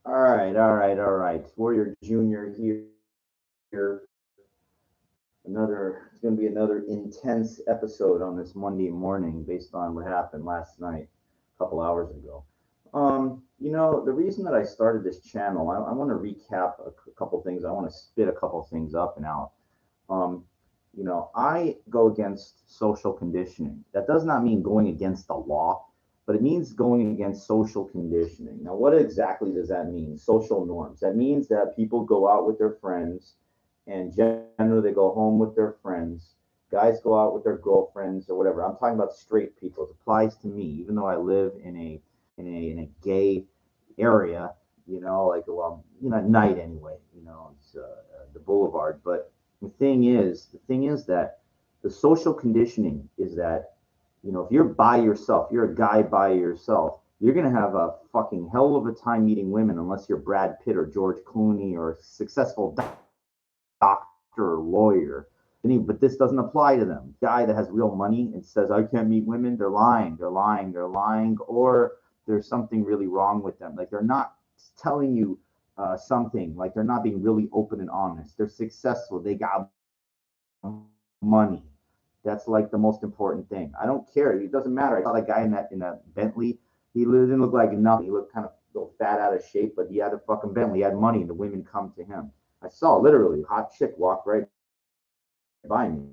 All right. Warrior Junior here. It's going to be another intense episode on this Monday morning based on what happened last night, a couple hours ago. The reason that I started this channel, I want to recap a couple things. I want to spit a couple things up and out. Um, I go against social conditioning. That does not mean going against the law, but it means going against social conditioning. Now, what exactly does that mean? Social norms. That means that people go out with their friends, and generally they go home with their friends. Guys go out with their girlfriends or whatever. I'm talking about straight people. It applies to me, even though I live in a gay area. At night anyway. It's the boulevard, but the thing is that the social conditioning is that, if you're by yourself, you're a guy by yourself, you're going to have a fucking hell of a time meeting women unless you're Brad Pitt or George Clooney or a successful doctor or lawyer. But this doesn't apply to them. Guy that has real money and says, I can't meet women, they're lying, or there's something really wrong with them. Like they're not telling you something, like they're not being really open and honest. They're successful, they got money. That's like the most important thing. I don't care. It doesn't matter. I saw that guy in that Bentley. He didn't look like nothing. He looked kind of a little fat out of shape, but he had a fucking Bentley. He had money, and the women come to him. I saw literally a hot chick walk right by me.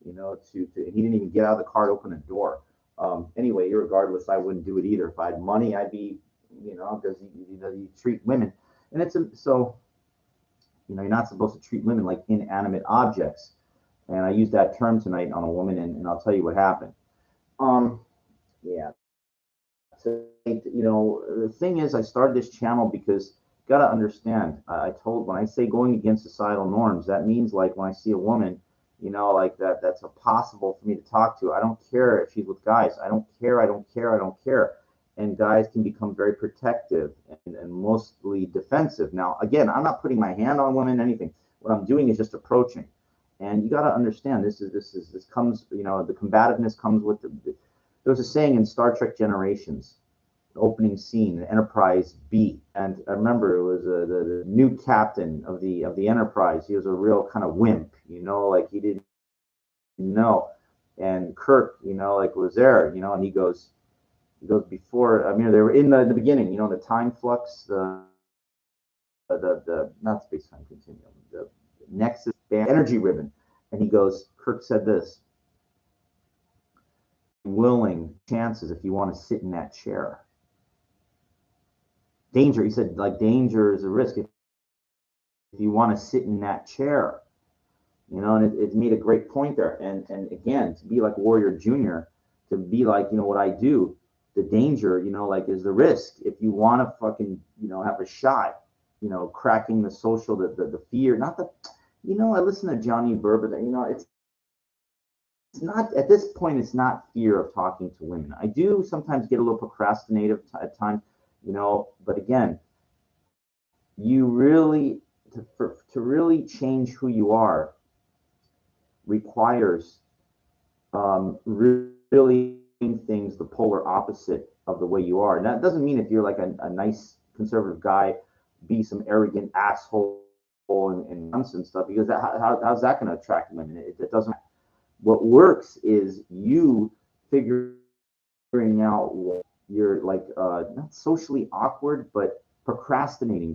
He didn't even get out of the car to open the door. Anyway, regardless, I wouldn't do it either. If I had money, I'd be, because you treat women, and so you're not supposed to treat women like inanimate objects. And I used that term tonight on a woman, and I'll tell you what happened. Um, yeah. So, the thing is, I started this channel because you got to understand. I told when I say going against societal norms, that means like when I see a woman, like that's impossible for me to talk to. I don't care if she's with guys. I don't care. I don't care. I don't care. And guys can become very protective and mostly defensive. Now, again, I'm not putting my hand on women, anything. What I'm doing is just approaching. And you got to understand this comes, the combativeness comes with there was a saying in Star Trek Generations, opening scene, Enterprise B, and I remember it was the new captain of the Enterprise. He was a real kind of wimp, like he didn't know, and Kirk, like was there, and he goes before. I mean, they were in the beginning, the time flux, the not space time continuum, the Nexus band, energy ribbon, and he goes. Kirk said this: "Willing chances if you want to sit in that chair." Danger. He said, like danger is a risk if you want to sit in that chair. And it made a great point there. And again, to be like Warrior Junior, to be like, what I do, the danger, like is the risk. If you want to fucking, have a shot, cracking the social, the fear, not the, I listen to Johnny Burber, it's not at this point, it's not fear of talking to women. I do sometimes get a little procrastinative at times, but again, you really, to really change who you are requires really things the polar opposite of the way you are. And that doesn't mean if you're like a nice conservative guy, be some arrogant asshole and nonsense stuff, because how's that going to attract women? It doesn't. What works is you figuring out you're like not socially awkward, but procrastinating,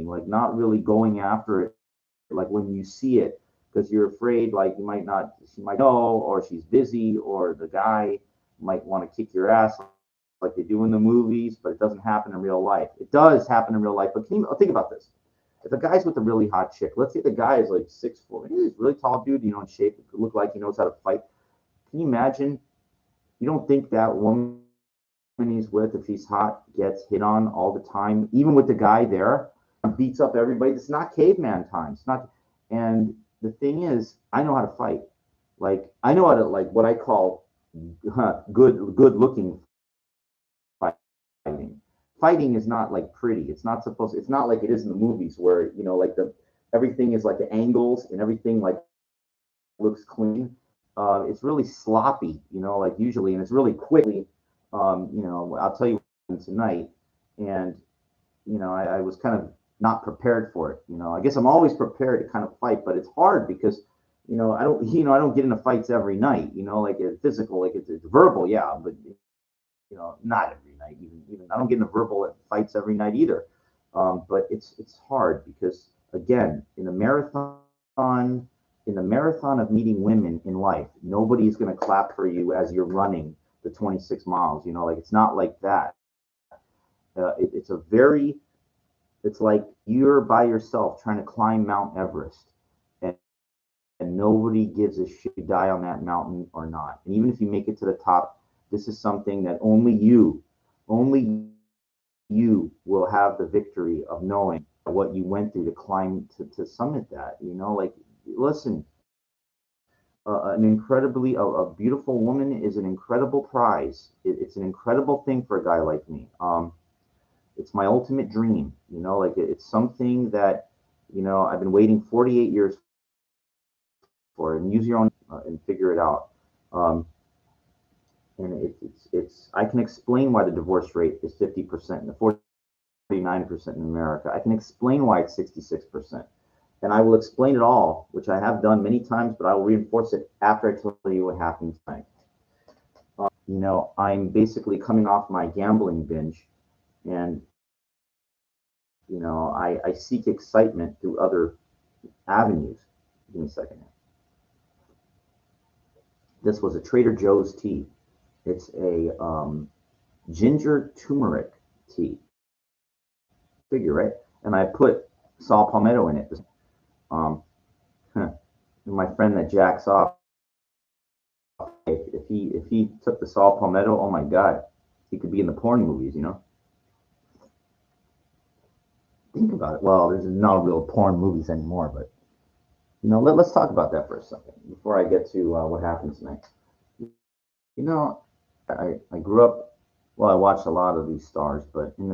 like not really going after it, like when you see it, because you're afraid, like she might know, or she's busy, or the guy might want to kick your ass like they do in the movies, but it doesn't happen in real life. It does happen in real life, but can you think about this? If a guy's with a really hot chick, let's say the guy is like 6'4", he's a really tall dude, in shape, look like he knows how to fight. Can you imagine? You don't think that woman he's with, if he's hot, gets hit on all the time, even with the guy there, beats up everybody. It's not caveman times. It's not. And the thing is, I know how to fight. Like I know how to, like, what I call good looking fighting. Fighting is not like pretty. It's not like it is in the movies where, like everything is like the angles and everything like looks clean. It's really sloppy, like usually, and it's really quickly. I'll tell you tonight, and I was kind of not prepared for it. I guess I'm always prepared to kind of fight, but it's hard because, I don't get into fights every night, like it's physical, like it's verbal. Yeah. But, not every night, even I don't get into verbal fights every night either. But it's hard because, again, in the marathon of meeting women in life, nobody's going to clap for you as you're running the 26 miles. Like it's not like that. It's like you're by yourself trying to climb Mount Everest, and, and nobody gives a shit if you die on that mountain or not. And even if you make it to the top, this is something that only you will have the victory of knowing what you went through to climb to summit that. Like, listen, a beautiful woman is an incredible prize. It's an incredible thing for a guy like me. It's my ultimate dream. Like it's something that I've been waiting 48 years for. And use your own and figure it out. And it's I can explain why the divorce rate is 50% and the 49% in America. I can explain why it's 66%. And I will explain it all, which I have done many times, but I will reinforce it after I tell you what happened tonight. I'm basically coming off my gambling binge, and I seek excitement through other avenues. Give me a second. This was a Trader Joe's tea. It's a ginger turmeric tea. Figure, right? And I put saw palmetto in it. My friend that jacks off, if he took the saw palmetto, oh my god, he could be in the porn movies. Think about it. Well, there's no real porn movies anymore, but let's talk about that for a second before I get to what happens next. You know, I grew up. Well, I watched a lot of these stars, but in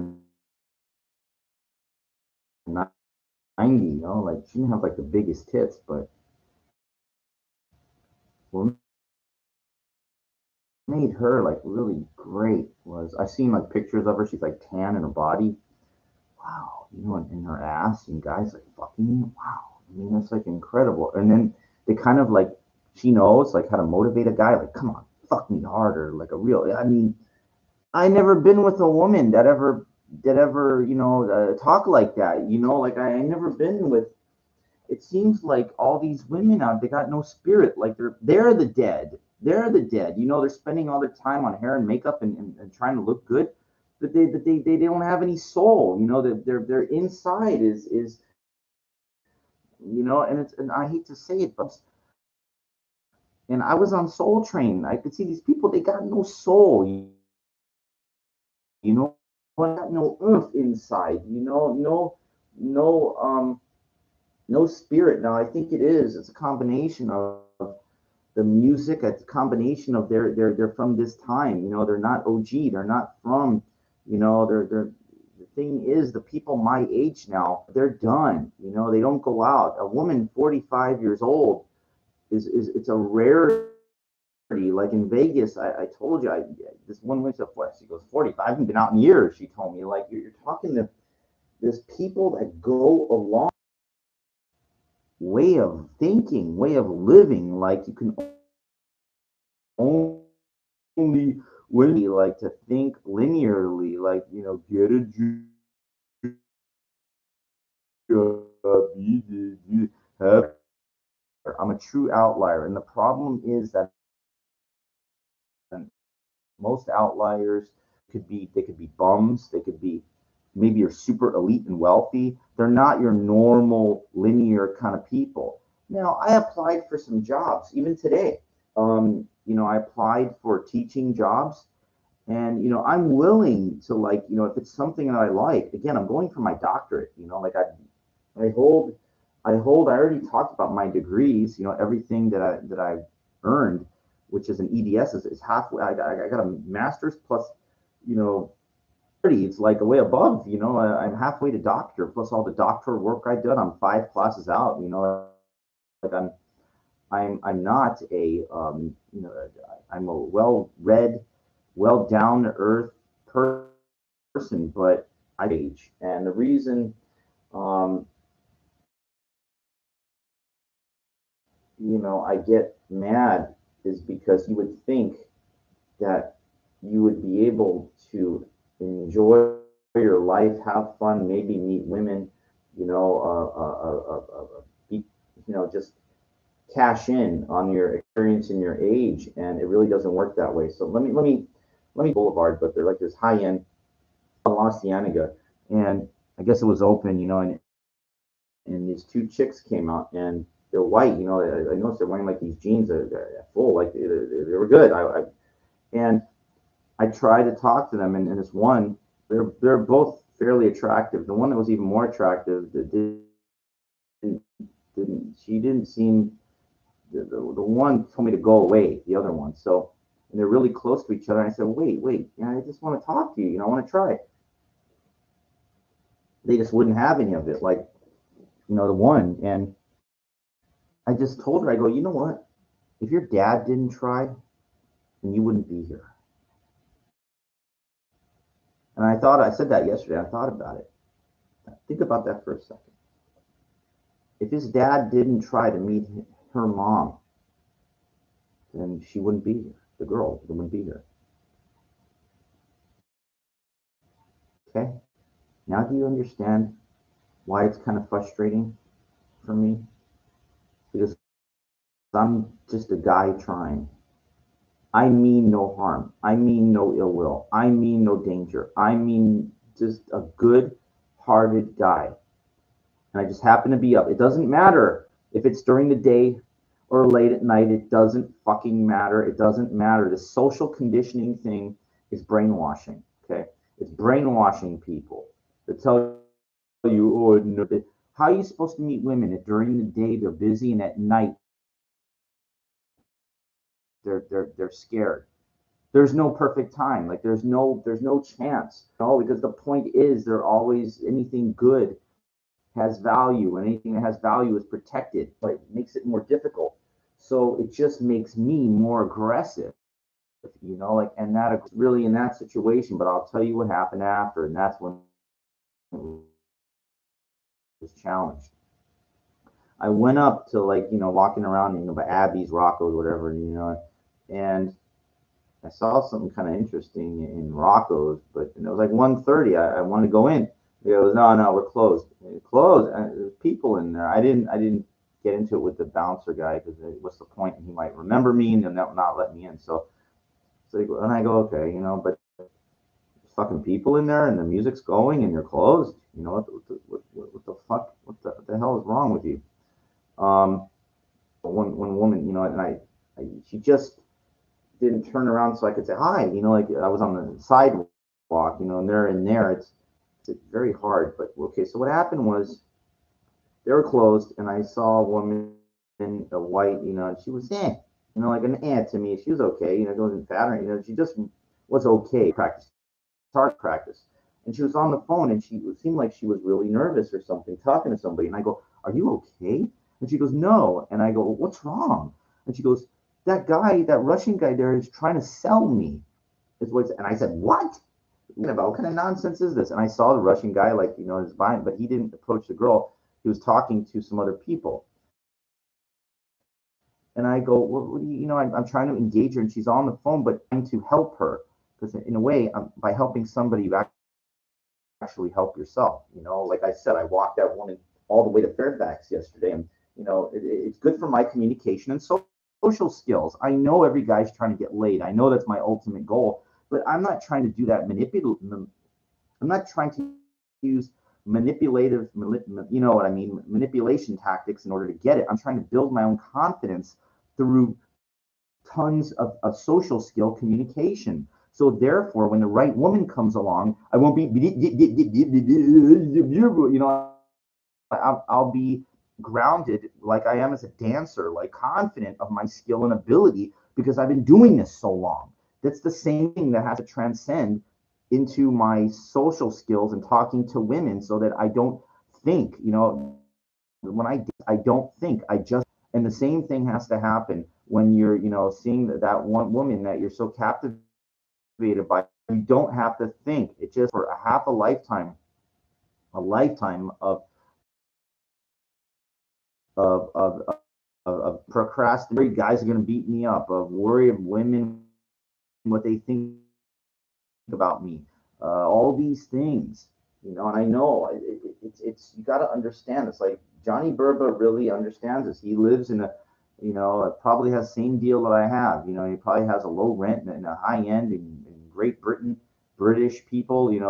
the 90s, like she didn't have like the biggest tits, but what made her like really great was I seen like pictures of her. She's like tan in her body. Wow, in her ass, and guys like fucking. Wow, I mean that's like incredible. And then they kind of like she knows like how to motivate a guy. Like, come on, fuck me harder, like a real. I mean, I never been with a woman that ever talk like that. Like I never been with. It seems like all these women out, they got no spirit. Like they're the dead. They're the dead. They're spending all their time on hair and makeup and trying to look good, but they don't have any soul. Their inside is and I hate to say it, but and I was on Soul Train. I could see these people, they got no soul. Got no oomph inside. No spirit. Now I think it's a combination of the music. It's a combination of they're from this time. They're not OG. They're not from. They're the thing is the people my age now, they're done. They don't go out. A woman 45 years old is it's a rarity. Like in Vegas, I told you, this one went to Flex. She goes 45. I haven't been out in years. She told me, like you're talking to there's people that go along way of thinking, way of living. Like you can only really like to think linearly, like get a job. I'm a true outlier, and the problem is that most outliers they could be bums, they could be maybe you're super elite and wealthy. They're not your normal linear kind of people. Now, I applied for some jobs even today. I applied for teaching jobs, and I'm willing to, like, if it's something that I like. Again, I'm going for my doctorate. Like I hold I already talked about my degrees. Everything that I've earned, which is an EDS, is halfway. I got a master's plus, you know, it's like a way above. I'm halfway to doctor plus all the doctoral work I've done. I'm 5 classes out. Like I'm not a I'm a well read, well down to earth person, but age. And the reason, um, I get mad is because you would think that you would be able to enjoy your life, have fun, maybe meet women, you know, be, just cash in on your experience and your age, and it really doesn't work that way. So let me Boulevard, but they're like this high end La Cienega, and I guess it was open, and these two chicks came out, and they're white, I noticed they're wearing like these jeans that are full, like they were good. And I tried to talk to them, and this one, they're both fairly attractive. The one that was even more attractive, that didn't she didn't seem the one told me to go away, the other one. So, and they're really close to each other. And I said, wait, I just want to talk to you. I want to try. They just wouldn't have any of it, like the one. And I just told her, I go, you know what? If your dad didn't try, then you wouldn't be here. And I said that yesterday. I thought about it. Think about that for a second. If his dad didn't try to meet her mom, then she wouldn't be here. The girl wouldn't be here. Okay? Now do you understand why it's kind of frustrating for me? Because I'm just a guy trying. I mean no harm. I mean no ill will. I mean no danger. I mean just a good hearted guy. And I just happen to be up. It doesn't matter if it's during the day or late at night. It doesn't fucking matter. It doesn't matter. The social conditioning thing is brainwashing. Okay. It's brainwashing people to tell you, oh, no, how are you supposed to meet women if during the day they're busy and at night they're scared? There's no perfect time. Like there's no chance. Because the point is they're always anything good has value, and anything that has value is protected, but it makes it more difficult. So it just makes me more aggressive, like, and that really in that situation. But I'll tell you what happened after, and that's when it was challenged. I went up to, like, walking around, by Abby's, Rocco's, whatever, and I saw something kind of interesting in Rocco's, but it was like 1:30. I wanted to go in. He goes, no, we're closed. Closed. There's people in there. I didn't get into it with the bouncer guy because what's the point? He might remember me and then not let me in. And I go, okay, but there's fucking people in there and the music's going and you're closed. What the fuck? What the hell is wrong with you? One woman, and she just didn't turn around so I could say hi. Like I was on the sidewalk, and they're in there. It's very hard. But okay, so what happened was they were closed, and I saw a woman in a white, and she was like an aunt to me. She was okay, it wasn't fat or she just was okay. Practice, hard practice, and she was on the phone, and it seemed like she was really nervous or something, talking to somebody. And I go, "Are you okay?" And she goes, "No." And I go, "What's wrong?" And she goes, "That guy, that Russian guy there is trying to sell me." And I said, "What? What kind of nonsense is this?" And I saw the Russian guy, like, is buying, but he didn't approach the girl. He was talking to some other people. And I go, "Well, what do I'm trying to engage her, and she's on the phone, but trying to help her. Because in a way, by helping somebody, you actually help yourself. Like I said, I walked that woman all the way to Fairfax yesterday, and it's good for my communication and social skills. I know every guy's trying to get laid. I know that's my ultimate goal, but I'm not trying to do that I'm not trying to use manipulation tactics in order to get it. I'm trying to build my own confidence through tons of social skill communication. So therefore, when the right woman comes along, I won't be, I'll be grounded like I am as a dancer, like confident of my skill and ability because I've been doing this so long. That's the same thing that has to transcend into my social skills and talking to women so that I don't think, when I don't think, I just, and the same thing has to happen when you're, seeing that one woman that you're so captivated by. You don't have to think. It just for a half a lifetime a lifetime of of of procrastinating. Guys are going to beat me up. Of worry of women, what they think about me. All these things, and I know it's you got to understand. It's like Johnny Burba really understands this. He lives in a, probably has same deal that I have. He probably has a low rent and a high end in Great Britain, British people. He's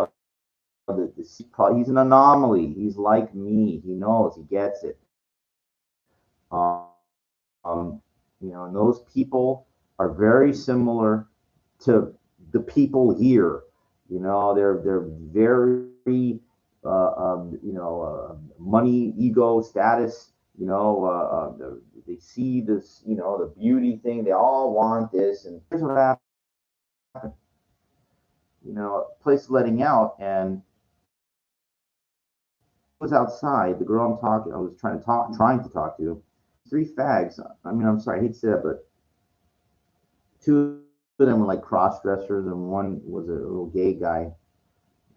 an anomaly. He's like me. He knows. He gets it. Um, and those people are very similar to the people here. They're very, money, ego, status. They see this, the beauty thing. They all want this, and here's what happened. Place letting out, and was outside. The girl I was trying to talk to, three fags. I mean, I'm sorry, I hate to say that, but two of them were like cross dressers, and one was a little gay guy,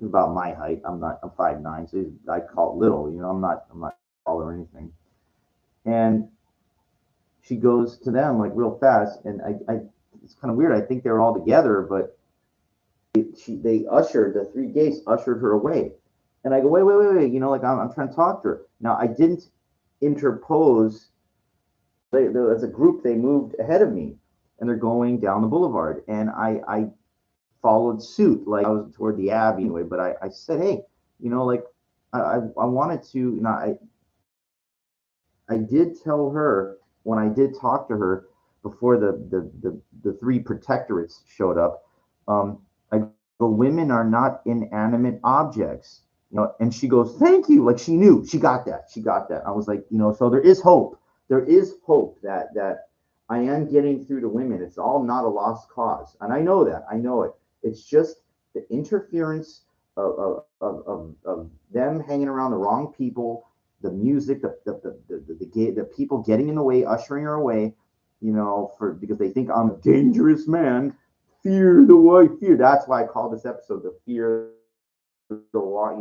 about my height. I'm 5'9", so I call it little. I'm not tall or anything. And she goes to them like real fast, and I it's kind of weird. I think they were all together, but the three gays ushered her away, and I go, wait, like I'm trying to talk to her. Now I didn't interpose. As a group, they moved ahead of me, and they're going down the boulevard, and I followed suit. Like I was toward the Abbey anyway, but I said, hey, like I wanted to, I did tell her when I did talk to her before the three protectorates showed up. I go, women are not inanimate objects, and she goes, thank you. Like she knew, she got that. I was like, so there is hope. There is hope that I am getting through to women. It's all not a lost cause, and I know that. I know it. It's just the interference of them hanging around the wrong people, the music, the people getting in the way, ushering her away, because they think I'm a dangerous man. Fear the white fear. That's why I call this episode the fear the law.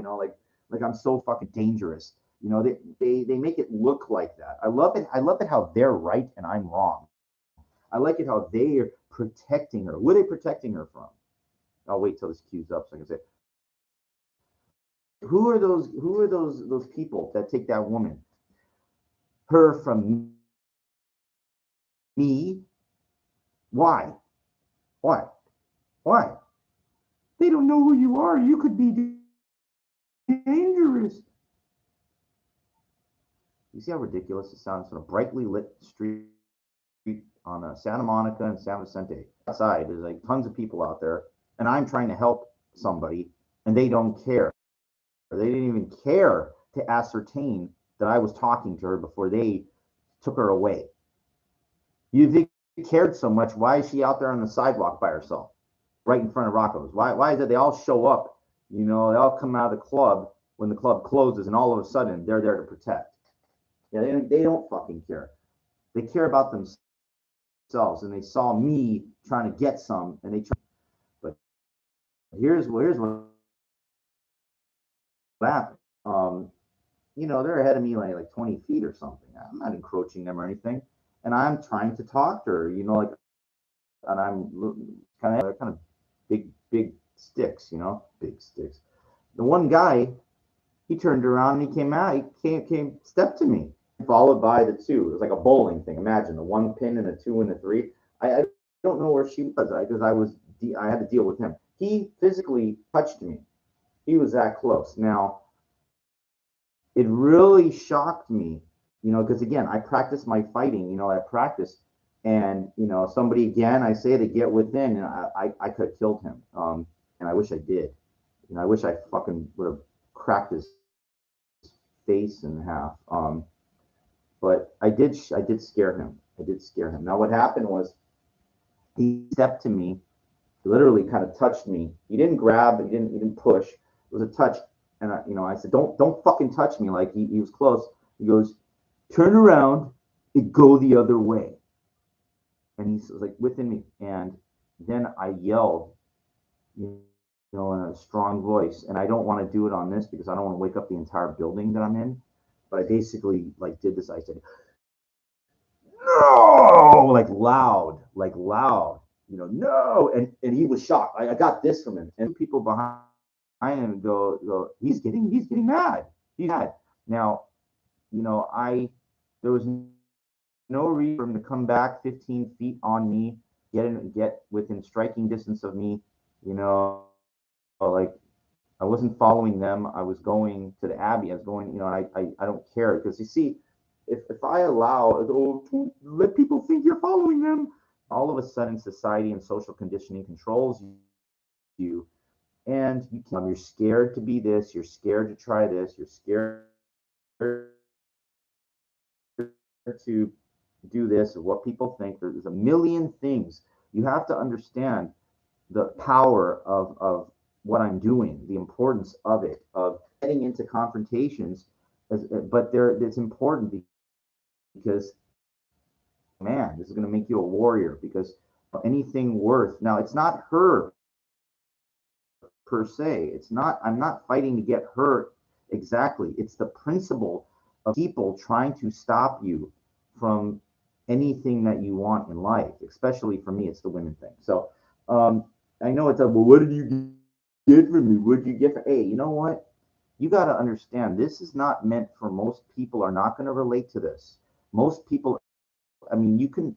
Like I'm so fucking dangerous. They make it look like that. I love it. I love it how they're right and I'm wrong. I like it how they are protecting her. What are they protecting her from? I'll wait till this queues up so I can say. Who are those people that take that woman? Her from me? Why? Why? Why? They don't know who you are. You could be dangerous. You see how ridiculous it sounds on a brightly lit street on Santa Monica and San Vicente. Outside, there's like tons of people out there, and I'm trying to help somebody, and they don't care. They didn't even care to ascertain that I was talking to her before they took her away. You think cared so much, why is she out there on the sidewalk by herself, right in front of Rocco's? Why is it they all show up? They all come out of the club when the club closes, and all of a sudden they're there to protect. Yeah, they don't fucking care. They care about themselves, and they saw me trying to get some, and but here's what happened. They're ahead of me like 20 feet or something. I'm not encroaching them or anything, and I'm trying to talk to her. And I'm kind of big sticks. Big sticks. The one guy, he turned around and he came out. He came stepped to me, followed by the two. It was like a bowling thing. Imagine the one pin and a two and a three. I don't know where she was because I had to deal with him. He physically touched me. He was that close. Now, it really shocked me, because again, I practice my fighting. I practice, and somebody again, I say to get within, and I could have killed him. And I wish I did. I wish I fucking would have cracked his face in half. But I did scare him. Now what happened was he stepped to me, literally kind of touched me. He didn't grab, he didn't push. It was a touch, and I said, don't fucking touch me. Like he was close. He goes, turn around and go the other way. And he was like within me, and then I yelled, in a strong voice, and I don't want to do it on this because I don't want to wake up the entire building that I'm in. But I basically like did this. I said, "No!" like loud, no. And he was shocked. I got this from him, and people behind him go, he's getting mad. He's mad. Now, I there was no reason for him to come back 15 feet on me, get within striking distance of me, like I wasn't following them. I was going to the Abbey. I was going, I don't care because you see, if I allow, let people think you're following them, all of a sudden society and social conditioning controls you, and you're scared to be this, you're scared to try this, you're scared to do this or what people think. There's a million things. You have to understand the power of what I'm doing, the importance of it, of getting into confrontations. But it's important because, man, this is going to make you a warrior because anything worth, now it's not her per se. It's not, I'm not fighting to get her exactly. It's the principle of people trying to stop you from anything that you want in life, especially for me, it's the women thing. So, I know it's a, well, what did you get from me? What did you get from, hey, you know what? You got to understand, this is not meant for most people are not going to relate to this. Most people, I mean, you can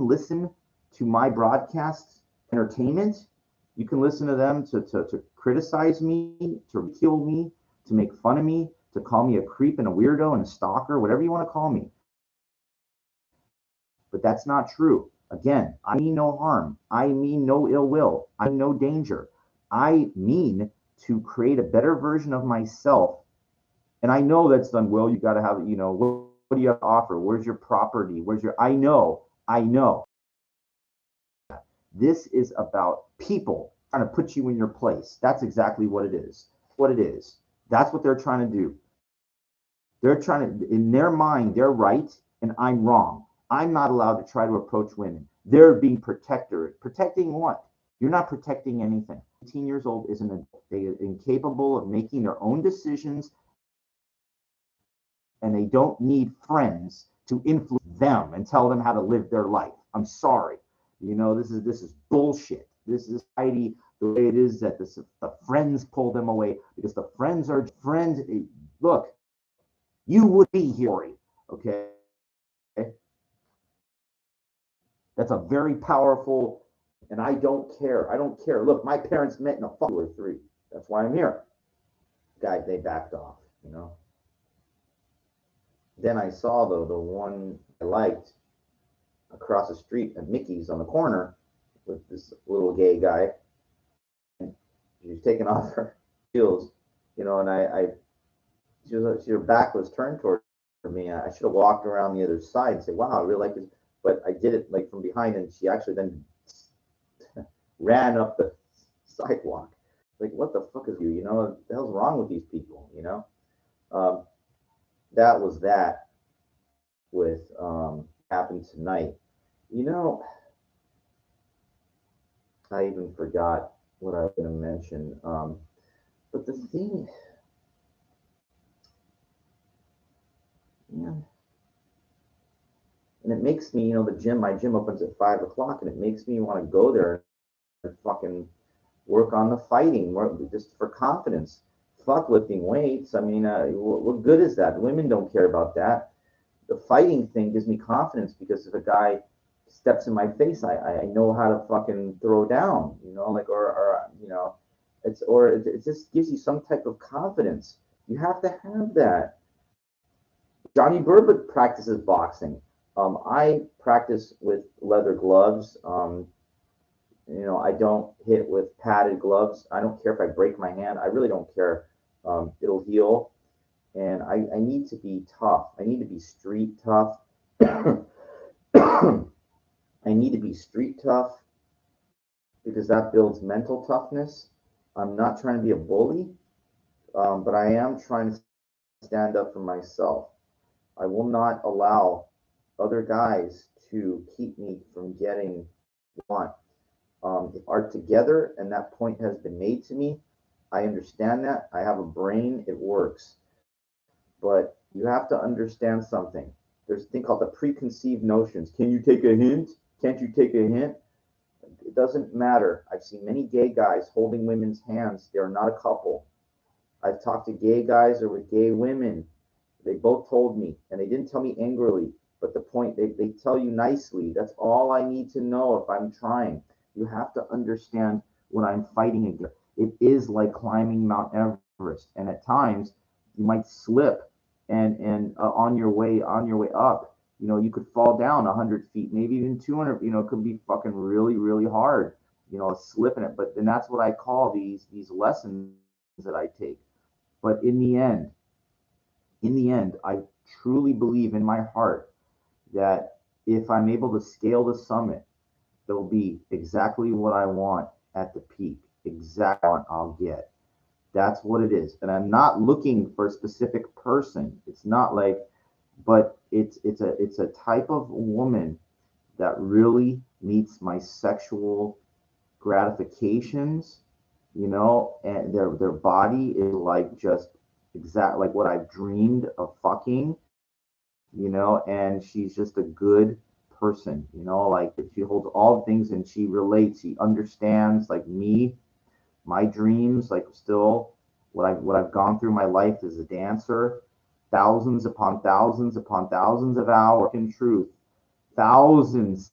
listen to my broadcasts, entertainment. You can listen to them to criticize me, to kill me, to make fun of me, to call me a creep and a weirdo and a stalker, whatever you want to call me. But that's not true. Again, I mean no harm. I mean no ill will. I mean no danger. I mean to create a better version of myself. And I know that's done well. You got to have, what do you have to offer? Where's your property? I know. This is about people trying to put you in your place. That's exactly what it is. What it is. That's what they're trying to do. They're trying to, in their mind, they're right and I'm wrong. I'm not allowed to try to approach women. They're being protector. Protecting what? You're not protecting anything. 18 years old is an adult. They are incapable of making their own decisions and they don't need friends to influence them and tell them how to live their life. I'm sorry. This is bullshit. This is society the way it is that the friends pull them away because the friends are friends. Look, you would be here, okay? That's a very powerful, and I don't care. I don't care. Look, my parents met in a fuck 2 or 3. That's why I'm here. Guys, they backed off. Then I saw the one I liked across the street at Mickey's on the corner with this little gay guy. And she was taking off her heels, and her back was turned toward me. I should have walked around the other side and say, "Wow, I really like this," but I did it like from behind, and she actually then ran up the sidewalk. Like, what the fuck is you? What the hell's wrong with these people? Um, that was that with happened tonight. You know, I even forgot what I was going to mention. But the thing, yeah, and it makes me, my gym opens at 5 o'clock, and it makes me want to go there and fucking work on the fighting, work just for confidence. Fuck lifting weights. I mean, what good is that? Women don't care about that. The fighting thing gives me confidence because if a guy steps in my face, I know how to fucking throw down, like, or it just gives you some type of confidence. You have to have that. Johnny Burbot practices boxing. I practice with leather gloves. I don't hit with padded gloves. I don't care if I break my hand. I really don't care. It'll heal. And I need to be tough. I need to be street tough. I need to be street tough because that builds mental toughness. I'm not trying to be a bully, but I am trying to stand up for myself. I will not allow other guys to keep me from getting what I want. If are together and that point has been made to me, I understand that. I have a brain, it works. But you have to understand something. There's a thing called the preconceived notions. Can you take a hint? Can't you take a hint? It doesn't matter. I've seen many gay guys holding women's hands. They are not a couple. I've talked to gay guys or with gay women. They both told me, and they didn't tell me angrily, but the point, they tell you nicely. That's all I need to know if I'm trying. You have to understand what I'm fighting against. It is like climbing Mount Everest, and at times you might slip, and on your way up, you could fall down 100 feet, maybe even 200. It could be fucking really, really hard. Slipping it. But then that's what I call these lessons that I take. But in the end, I truly believe in my heart that if I'm able to scale the summit, there'll be exactly what I want at the peak, exactly what I'll get. That's what it is. And I'm not looking for a specific person. It's not like, but it's a type of woman that really meets my sexual gratifications, and their body is like just exact like what I've dreamed of fucking, and she's just a good person, like she holds all things and she relates, she understands like me, my dreams, like still what I've gone through my life as a dancer, thousands upon thousands upon thousands of hours in truth, thousands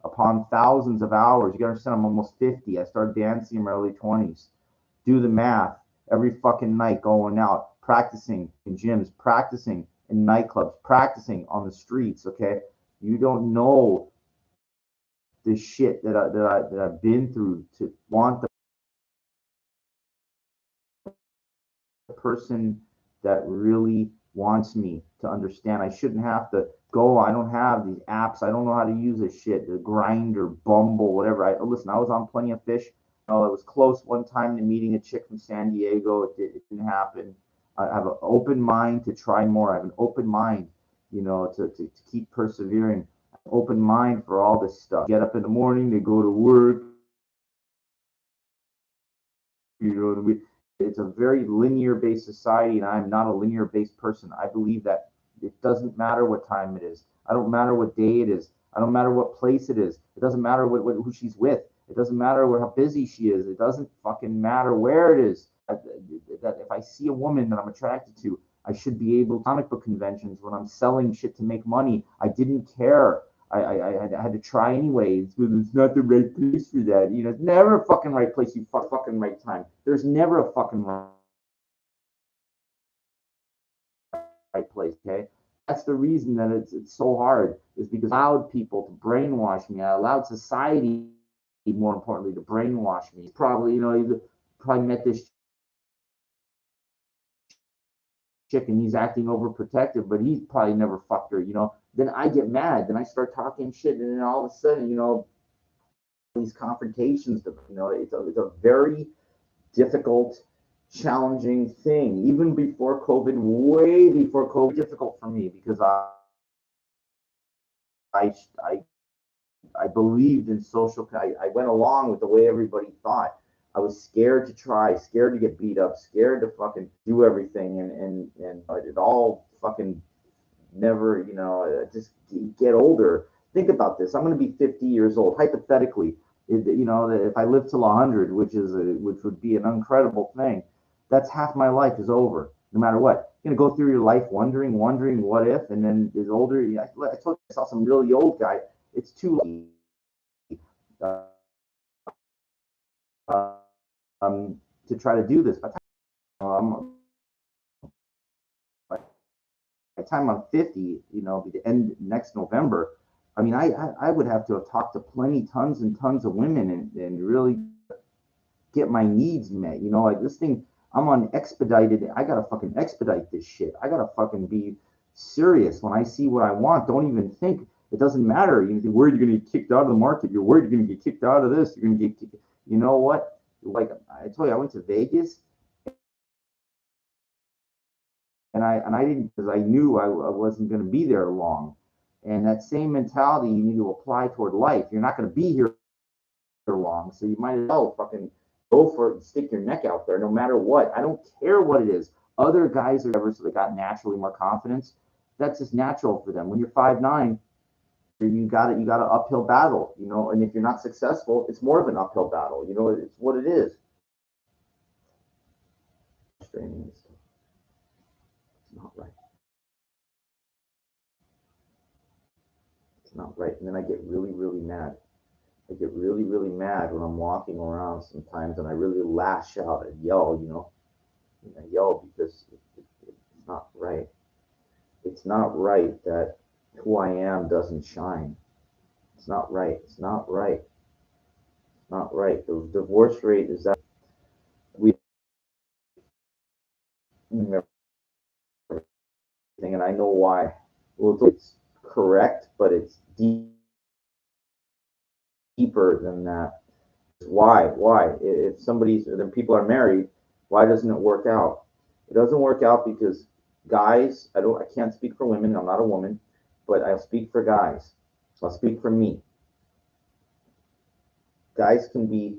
upon thousands of hours. You gotta understand, I'm almost 50. I started dancing in my early 20s. Do the math. Every fucking night going out, practicing in gyms, practicing in nightclubs, practicing on the streets. Okay, you don't know the shit that I've been through to want the person that really wants me to understand. I shouldn't have to go. I don't have these apps. I don't know how to use this shit. The Grinder, Bumble, whatever. Listen. I was on Plenty of Fish. I was close one time to meeting a chick from San Diego. It didn't happen. I have an open mind to try more. I have an open mind, to keep persevering. Open mind for all this stuff. Get up in the morning, they go to work. You know what I mean? It's a very linear based society, and I'm not a linear based person. I believe that it doesn't matter what time it is. I don't matter what day it is. I don't matter what place it is. It doesn't matter who she's with. It doesn't matter how busy she is. It doesn't fucking matter where it is. That if I see a woman that I'm attracted to, I should be able to comic book conventions when I'm selling shit to make money. I didn't care. I had to try anyway. It's not the right place for that. It's never a fucking right place. You fucking right time. There's never a fucking right place. Okay, that's the reason that it's so hard. Is because I allowed people to brainwash me. I allowed society, more importantly, to brainwash me. Probably, you probably met this chick and he's acting overprotective, but he's probably never fucked her. Then I get mad. Then I start talking shit, and then all of a sudden, these confrontations. It's a very difficult, challenging thing. Even before COVID, way before COVID, difficult for me because I I I believed in social. I went along with the way everybody thought. I was scared to try, scared to get beat up, scared to fucking do everything, and it all fucking never, just get older. Think about this. I'm going to be 50 years old, hypothetically. If I live till 100, which would be an incredible thing, that's half my life is over. No matter what, you're gonna go through your life wondering what if, and then as older, I told you I saw some really old guy. It's too late uh, to try to do this. Um, by the time I'm 50, be the end next November. I mean, I would have to have talked to tons and tons of women and really get my needs met. Like this thing, I'm on expedited. I gotta fucking expedite this shit. I gotta fucking be serious when I see what I want. Don't even think. It doesn't matter. You're worried you're gonna get kicked out of the market. You're worried you're gonna get kicked out of this. You're gonna get kicked. You know what? Like I told you, I went to Vegas and I didn't, because I knew I wasn't gonna be there long. And that same mentality you need to apply toward life. You're not gonna be here wrong. So you might as well fucking go for it and stick your neck out there no matter what. I don't care what it is. Other guys are ever so they got naturally more confidence. That's just natural for them. When you're 5'9", you got it. You got an uphill battle, And if you're not successful, it's more of an uphill battle. It's what it is. It's not right. It's not right. And then I get really, really mad. I get really, really mad when I'm walking around sometimes, and I really lash out and yell. I yell because it's not right. It's not right that who I am doesn't shine. It's not right. It's not right. It's not right. The divorce rate is that we everything, and I know why. Well, it's correct, but it's deeper than that. Why? Why? If then people are married, why doesn't it work out? It doesn't work out because guys, I can't speak for women. I'm not a woman, but I'll speak for guys. I'll speak for me. Guys can be,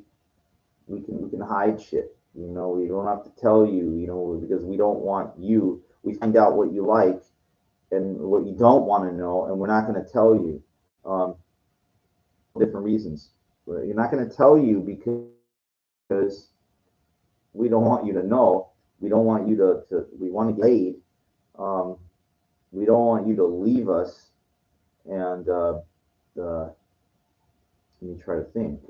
we can hide shit. We don't have to tell you, because we don't want you. We find out what you like and what you don't want to know, and we're not going to tell you. Different reasons. You're not going to tell you because we don't want you to know. We don't want you we want to get laid. We don't want you to leave us. And let me try to think.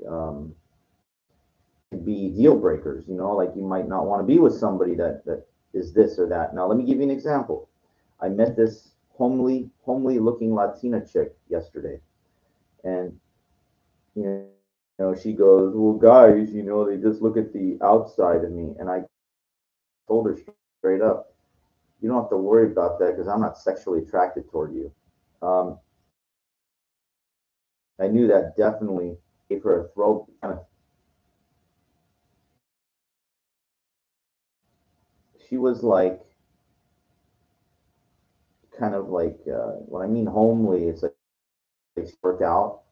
Be deal breakers, like you might not want to be with somebody that is this or that. Now, let me give you an example. I met this homely looking Latina chick yesterday, and she goes, well, guys, they just look at the outside of me. And I told her straight up, you don't have to worry about that because I'm not sexually attracted toward you. I knew that definitely gave her a throw. She was like, kind of like, when I mean homely, it's like she worked out.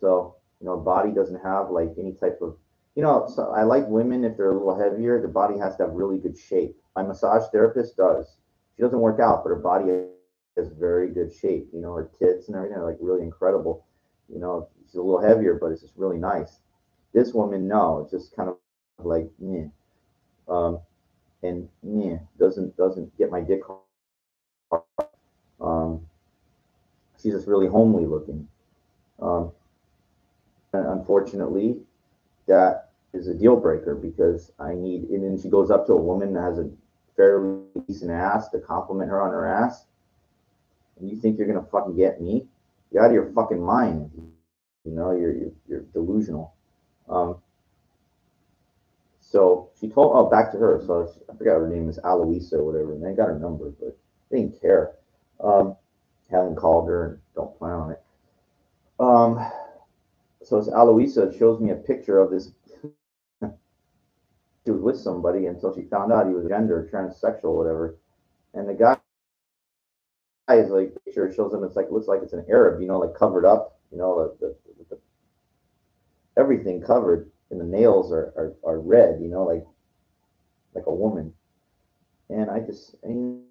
So, body doesn't have like any type of, so I like women if they're a little heavier, the body has to have really good shape. My massage therapist does. She doesn't work out, but her body has very good shape. Her tits and everything are like really incredible. She's a little heavier, but it's just really nice. This woman, no, it's just kind of like, meh. And meh, doesn't get my dick hard. She's just really homely looking. And unfortunately, that is a deal breaker because and then she goes up to a woman that has a fairly decent ass to compliment her on her ass. And you think you're gonna fucking get me? You're out of your fucking mind. You're delusional. So she told, oh, back to her. So I forgot her name is Aloisa or whatever, and they got her number, but they didn't care. Haven't called her and don't plan on it. So it's Aloisa shows me a picture of this. She was with somebody until she found out he was gender, transsexual, whatever. And the guy is like, picture shows him, it's like, looks like it's an Arab, like covered up, the everything covered, and the nails are red, like a woman. And I just, I didn't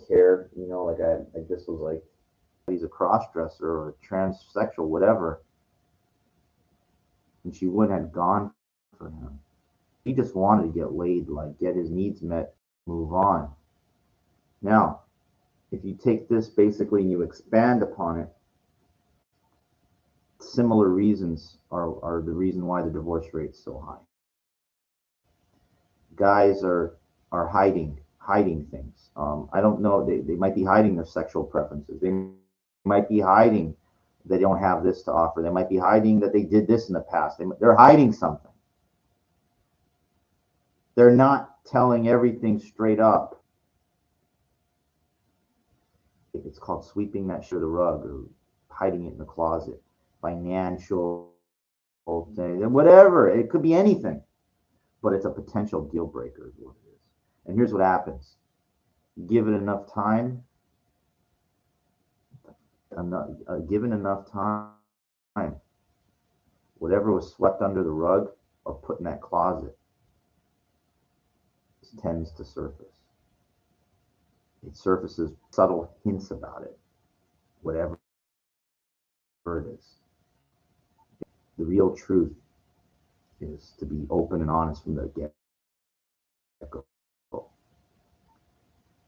care, like I just was like, he's a cross dresser or a transsexual, whatever. And she wouldn't have gone for him. He just wanted to get laid, like get his needs met, move on. Now, if you take this basically and you expand upon it, similar reasons are the reason why the divorce rate is so high. Guys are hiding things. I don't know. They might be hiding their sexual preferences. They might be hiding they don't have this to offer. They might be hiding that they did this in the past. They're hiding something. They're not telling everything straight up. It's called sweeping that shit under the rug or hiding it in the closet. Financial, whatever. It could be anything, but it's a potential deal breaker is what it is. And here's what happens. Give it enough time, given enough time, whatever was swept under the rug or put in that closet tends to surface. It surfaces subtle hints about it, whatever it is. The real truth is to be open and honest from the get-go.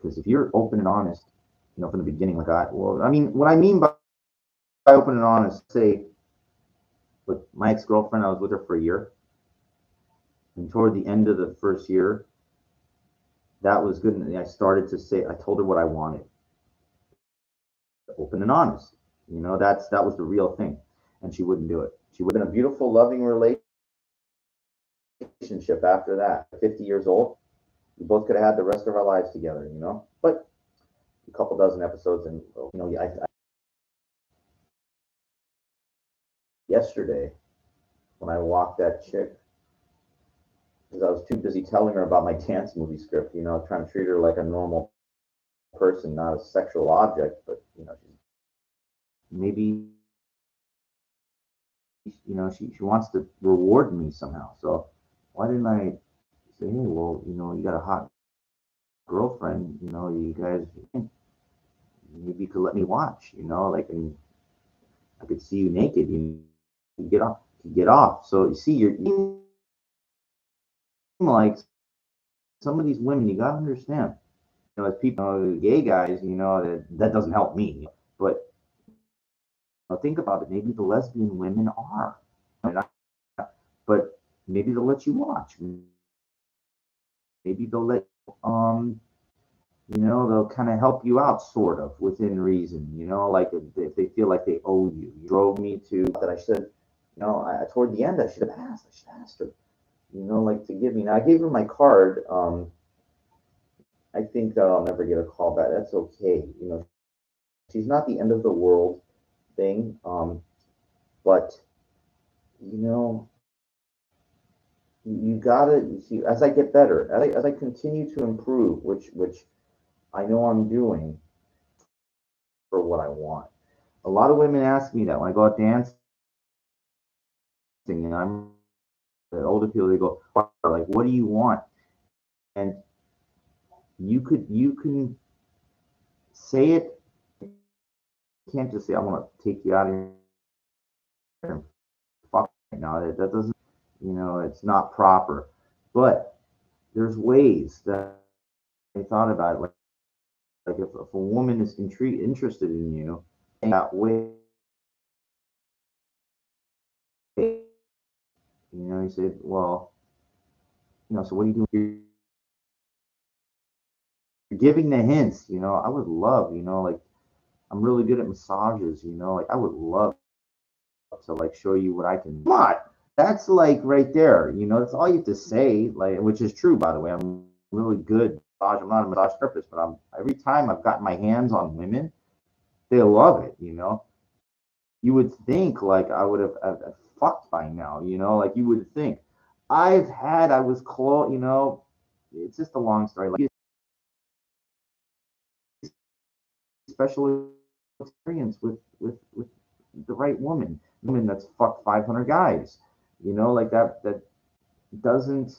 Because if you're open and honest, from the beginning, what I mean by open and honest, say, with my ex-girlfriend, I was with her for a year, and toward the end of the first year, that was good. And I started to say, I told her what I wanted, open and honest. That was the real thing, and she wouldn't do it. She would have been a beautiful, loving relationship after that. 50 years old, we both could have had the rest of our lives together, But a couple dozen episodes, and yesterday when I walked that chick, because I was too busy telling her about my dance movie script, trying to treat her like a normal person, not a sexual object, but maybe she wants to reward me somehow. So why didn't I say, hey, well, you got a hot girlfriend, you guys, maybe you could let me watch, and I could see you naked, you get off. So you see, you're like some of these women, you gotta understand, as people, gay guys, that doesn't help me, but think about it. Maybe the lesbian women are, but maybe they'll let you watch. Maybe they'll let they'll kind of help you out, sort of, within reason. Like if they feel like they owe you. You drove me to that. I should, toward the end, I should have asked. I should have asked her, like to give me. Now I gave her my card. I think that I'll never get a call back. That's okay. She's not the end of the world thing. But you gotta see, as I get better, as I continue to improve, which I know I'm doing, for what I want. A lot of women ask me that when I go out dancing, and I'm the older people, they go, like, what do you want? And you can say it. You can't just say, I want to take you out of here and fuck right now. That doesn't, it's not proper. But there's ways that I thought about it. Like if a woman is interested in you in that way, you say, well, so what do you do? You're giving the hints, I would love, like I'm really good at massages, like I would love to like show you what I can. Come on, that's like right there, that's all you have to say, like, which is true, by the way. I'm really good massage. I'm not a massage therapist, but every time I've gotten my hands on women, they love it, You would think like I would have fucked by now, like you would think. I was close, it's just a long story. Like special experience with the right woman that's fucked 500 guys, like that doesn't,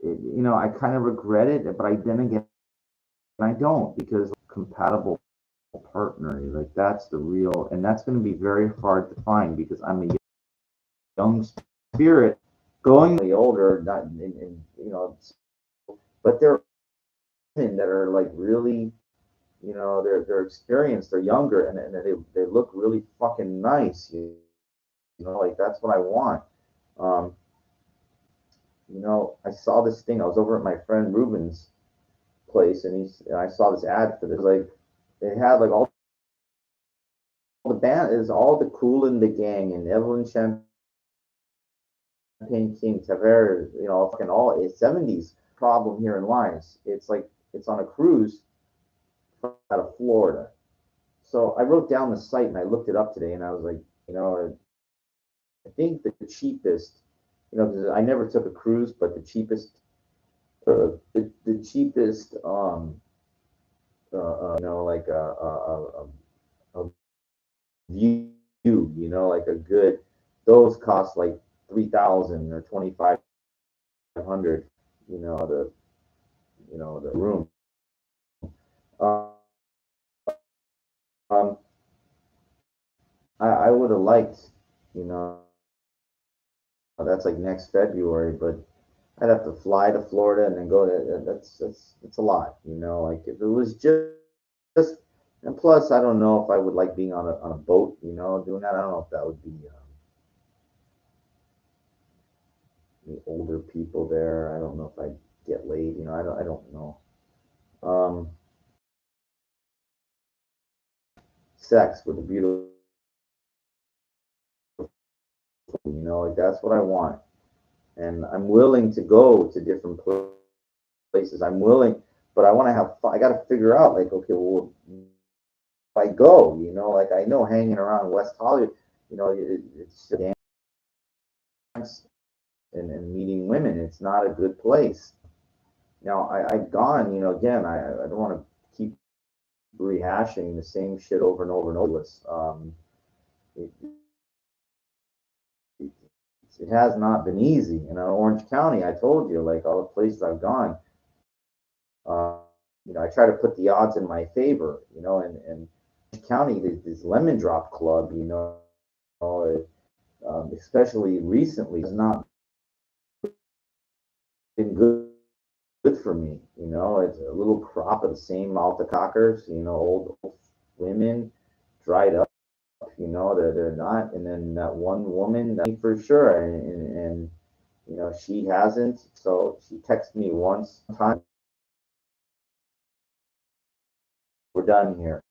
I kind of regret it, but then again, I don't, because compatible partner, like that's the real, and that's going to be very hard to find because I'm a young spirit going older, not but there are women that are like really, they're experienced, they're younger, and they look really fucking nice, like that's what I want. um I saw this thing. I was over at my friend Ruben's place, and I saw this ad for this, like they had like all the band is all the Kool and the Gang and Evelyn Champagne King, Tavares, fucking all 70s problem here in Lines. It's like it's on a cruise out of Florida. So I wrote down the site and I looked it up today, and I was like, I think the cheapest, because I never took a cruise, but the cheapest, the cheapest, like a view, like a good those cost like 3,000 or 2,500. You know the room. Um, I would have liked, you know, that's like next February, but I'd have to fly to Florida and then go to. That's a lot, you know. Like if it was just, and plus I don't know if I would like being on a boat, you know, doing that. I don't know if that would be the older people there. I don't know if I'd get laid, you know. I don't know. Um, Sex with a beautiful, you know, like that's what I want, and I'm willing to go to different places. I'm willing, but I want to have fun. I got to figure out, like, okay, well, if I go, you know, like I know hanging around West Hollywood, you know, it's a dance and meeting women. It's not a good place. Now I've gone, you know, again, I don't want to keep rehashing the same shit over and over and over. It, it has not been easy. In Orange County, I told you, like all the places I've gone, uh, you know, I try to put the odds in my favor, you know, and County, this Lemon Drop Club, you know, especially recently, has not been good for me. You know, it's a little crop of the same Malta cockers, you know, old women, dried up, you know, they're not. And then that one woman, that for sure, and you know, she hasn't. So she texted me once time, we're done here.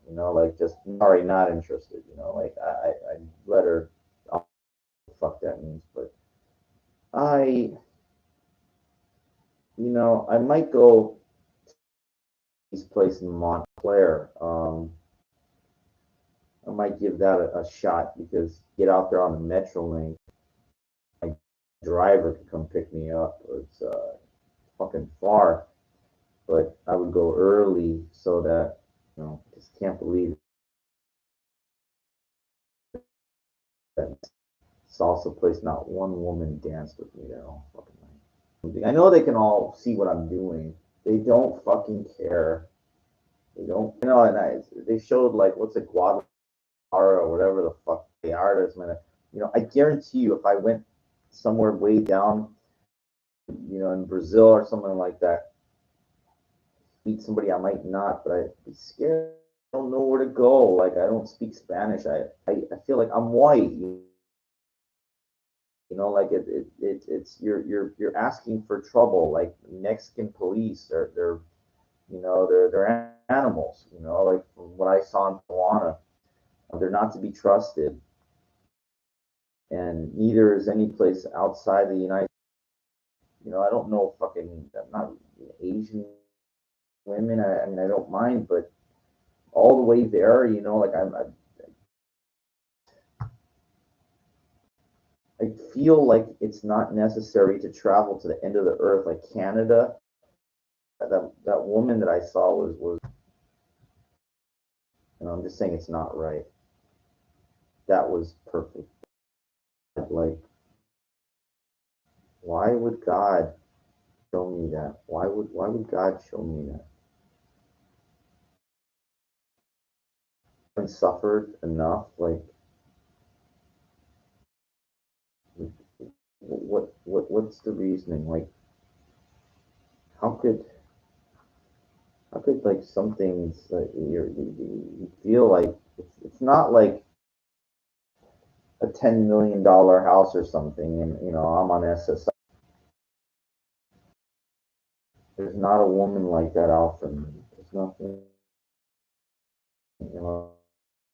You know, like just sorry, not interested. You know, like I let her. Oh, fuck that means, but I, you know, I might go to this place in Montclair. I might give that a shot because get out there on the Metrolink, my driver could come pick me up. It's fucking far, but I would go early so that you know. Just can't believe that salsa place. Not one woman danced with me there all fucking night. I know they can all see what I'm doing. They don't fucking care. They don't, you know. And they showed like what's it, Guadalajara or whatever the fuck the artist, man. You know, I guarantee you, if I went somewhere way down, you know, in Brazil or something like that, meet somebody I might not, but I'd be scared. I don't know where to go. Like I don't speak Spanish. I feel like I'm white. You know, like it's you're asking for trouble. Like Mexican police, they're you know they're animals. You know, like from what I saw in Tijuana, they're not to be trusted, and neither is any place outside the United. You know, I don't know fucking. I'm not Asian women. I mean, I don't mind, but all the way there, you know, like I feel like it's not necessary to travel to the end of the earth, like Canada. That woman that I saw was, you know, I'm just saying it's not right. That was perfect. Like, why would God show me that? Why would God show me that? I haven't suffered enough. Like, what's the reasoning? Like, how could like some things that you feel like it's not like a $10 million house or something, and you know I'm on SSI. There's not a woman like that out for me. There's nothing, you know.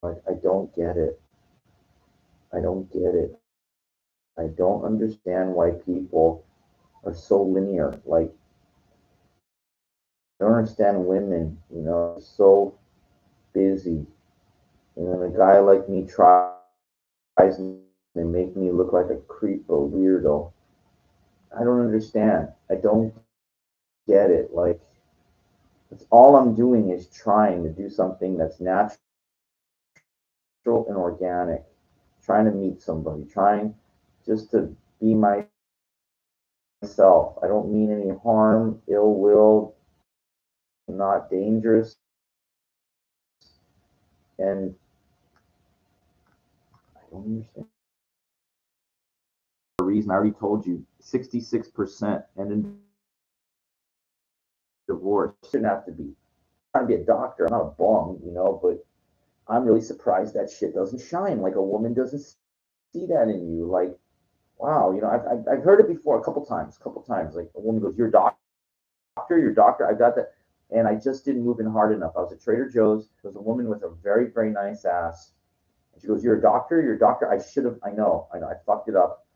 Like I don't get it. I don't get it. I don't understand why people are so linear. Like I don't understand women. You know, so busy, and then a guy like me tries and make me look like a creep or weirdo. I don't understand. I don't get it. Like, it's all I'm doing is trying to do something that's natural and organic trying to meet somebody, trying just to be myself. I don't mean any harm, ill will, not dangerous. And I don't understand the reason. I already told you 66% and in divorce shouldn't have to be. I'm trying to be a doctor. I'm not a bum, but I'm really surprised that shit doesn't shine. Like a woman doesn't see that in you. Like, wow, I've heard it before a couple times. Like a woman goes, "You're a doctor, your doctor." I got that, and I just didn't move in hard enough. I was at Trader Joe's. There was a woman with a very, very nice ass. And she goes, "You're a doctor, your doctor." I should have. I know. I fucked it up.